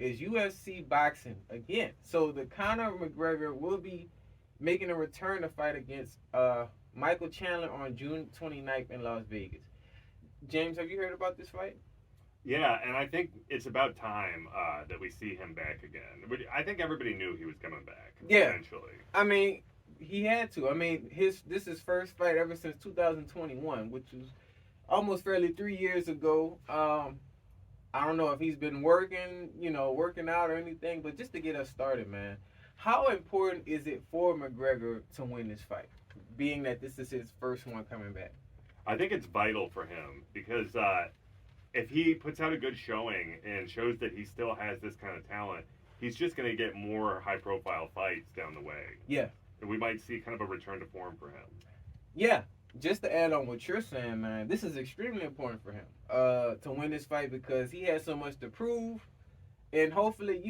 is UFC boxing again. So the Connor McGregor will be making a return to fight against Michael Chandler on June 29th in Las Vegas. James, have you heard about this fight? Yeah, and I think it's about time that we see him back again. I think everybody knew he was coming back. Yeah. Eventually. I mean, he had to. I mean, this is his first fight ever since 2021, which was almost fairly 3 years ago. I don't know if he's been working out or anything, but just to get us started, man, how important is it for McGregor to win this fight, being that this is his first one coming back? I think it's vital for him because if he puts out a good showing and shows that he still has this kind of talent, he's just going to get more high-profile fights down the way. Yeah. And we might see kind of a return to form for him. Yeah. Just to add on what you're saying, man, this is extremely important for him to win this fight because he has so much to prove. And hopefully,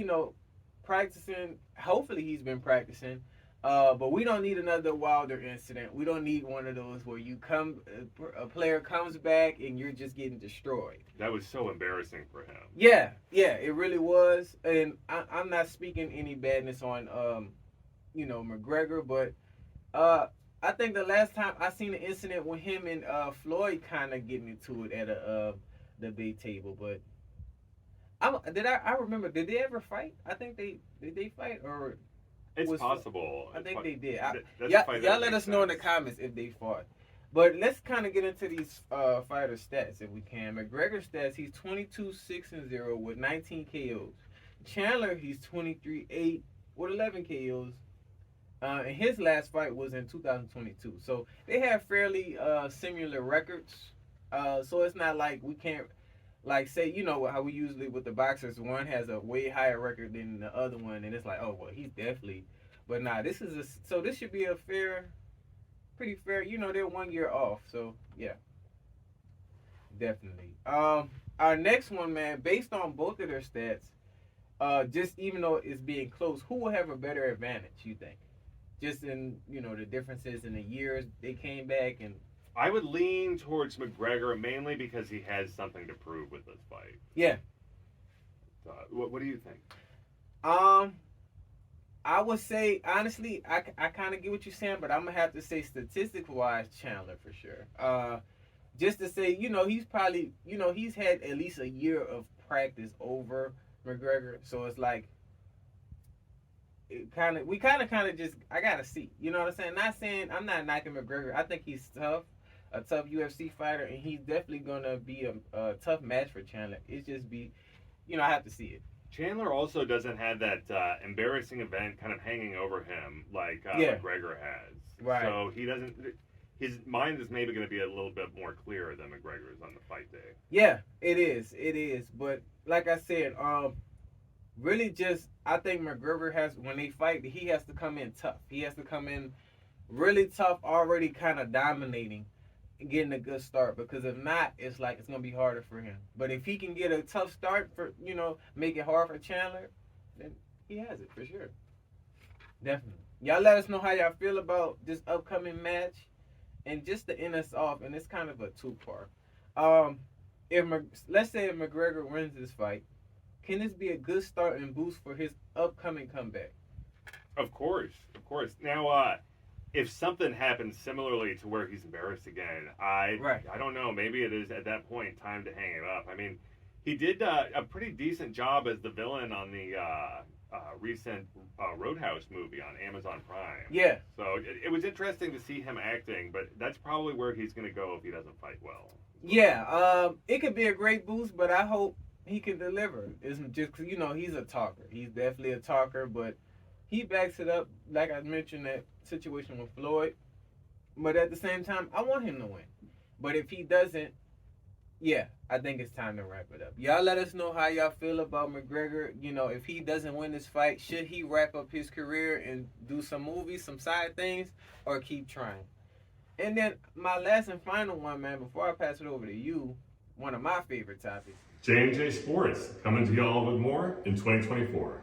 practicing, hopefully he's been practicing. But we don't need another Wilder incident. We don't need one of those where a player comes back and you're just getting destroyed. That was so embarrassing for him. Yeah, it really was. And I'm not speaking any badness on, McGregor, but I think the last time I seen an incident with him and Floyd kind of getting into it at a debate table, but I remember, did they ever fight? I think did they fight or it's possible. I think they did. Y'all let us know in the comments if they fought. But let's kind of get into these fighter stats if we can. McGregor stats: he's 22-6-0 with 19 KOs. Chandler, he's 23-8 with 11 KOs. And his last fight was in 2022. So they have fairly similar records. So it's not like we can't, say, how we usually with the boxers, one has a way higher record than the other one. And it's like, oh, well, he's definitely. But nah, this should be a pretty fair. They're 1 year off. So, yeah, definitely. Our next one, man, based on both of their stats, just even though it's being close, who will have a better advantage, you think? Just in, the differences in the years they came back. And I would lean towards McGregor mainly because he has something to prove with this fight. Yeah. What do you think? I would say, honestly, I kind of get what you're saying, but I'm going to have to say statistics-wise, Chandler for sure. Just to say, he's probably, he's had at least a year of practice over McGregor. So it's like, we kind of just, I gotta see, you know what I'm saying? Not saying I'm not knocking McGregor. I think he's tough, a tough UFC fighter, and he's definitely gonna be a tough match for Chandler. It's just I have to see it. Chandler also doesn't have that embarrassing event kind of hanging over him like McGregor has. Right. So he doesn't. His mind is maybe going to be a little bit more clear than McGregor's on the fight day. Yeah, it is. But like I said, really just, I think McGregor when they fight, he has to come in tough. He has to come in really tough, already kind of dominating and getting a good start. Because if not, it's going to be harder for him. But if he can get a tough start for, make it hard for Chandler, then he has it for sure. Definitely. Y'all let us know how y'all feel about this upcoming match. And just to end us off, and it's kind of a two-part. Let's say if McGregor wins this fight, can this be a good start and boost for his upcoming comeback? Of course. Now, if something happens similarly to where he's embarrassed again, I don't know. Maybe it is at that point time to hang it up. I mean, he did a pretty decent job as the villain on the recent Roadhouse movie on Amazon Prime. Yeah. So it was interesting to see him acting, but that's probably where he's going to go if he doesn't fight well. Yeah. It could be a great boost, but I hope he can deliver. It's just, he's a talker. He's definitely a talker, but he backs it up, like I mentioned, that situation with Floyd. But at the same time, I want him to win. But if he doesn't, yeah, I think it's time to wrap it up. Y'all let us know how y'all feel about McGregor. If he doesn't win this fight, should he wrap up his career and do some movies, some side things, or keep trying? And then my last and final one, man, before I pass it over to you, one of my favorite topics. J&J Sports, coming to y'all with more in 2024.